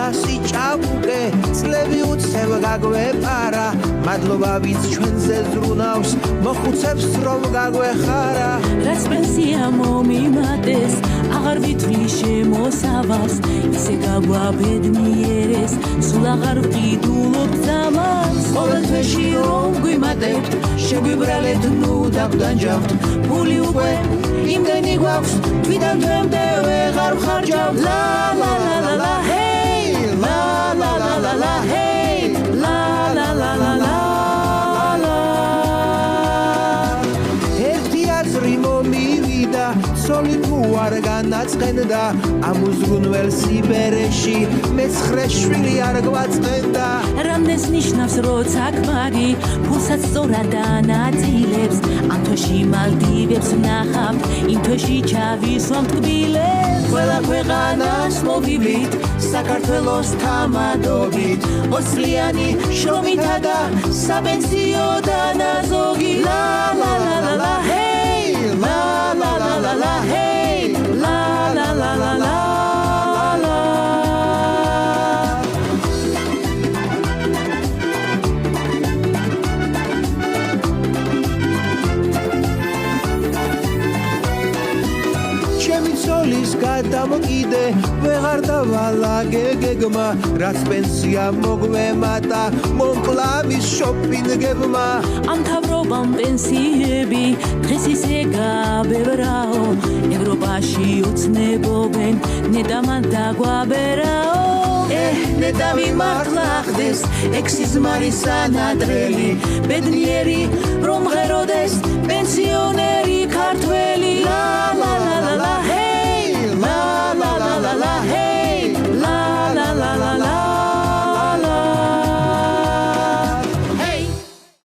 200 ჭაბუკე წლები უცებ გაგვეპარა მადლობა ვინც ჩვენზე ზრუნავს მოხუცებს რომ გაგვეხარა რაც პენსია მომიმატეს აღარ ვითვლი შემოსავალს ისე გაგვაბედნიერეს სულ აღარ ვყიდულობ ძამას ყოველ თვეში რომ გვიმატებთ შეგვიბრალეთ ნუ დაგვდანჯავთ ფული უკვე იმდენი გვაქვს თვითონ დღემდე ვეღარ ვხარჯავთ ლა ლა ლა ლა ლა ჰეი ლა ლა ლა ლა ლა ჰეი ლა ლა ლა ლა ლა ერთი აზრი მომივიდა ცოლი თუ არ განაწყენდა ამ უზრუნველ სიბერეში მეცხრე შვილი არ გვაწყენდა რამდენს ნიშნავს როცა ქმარი ფულსაც სწორად ანაწილებს ამ თვეში მალდივებს ვნახავთ იმ თვეში ჩავისვამთ კბილებს ყველა ქვეყანას მოვივლით საქართველოს თამადობით 20 წლიანი შრომითა და საპენსიო დანაზოგი ლა ლა ლა ლა ლა ჰეი ლა ლა ლა ლა ლა ჰეი ლა ლა ლა ლა ლა ცოლის გადამოკიდე ვეღარ დავალაგე გეგმა რაც პენსია მოგვემატა მომკლავის შოპინგებმა ამ თავრობამ პენსიები დღეს ისე გაბევრაო ევროპაში ოცნებობენ ნედამან დაგვაბერაო ნედა მიმართლა ხდეს ექსიზმარის ანადრელი ბედნიერი რომ ღეროდეს პენსიონერი ქართველი ლა ლა ლა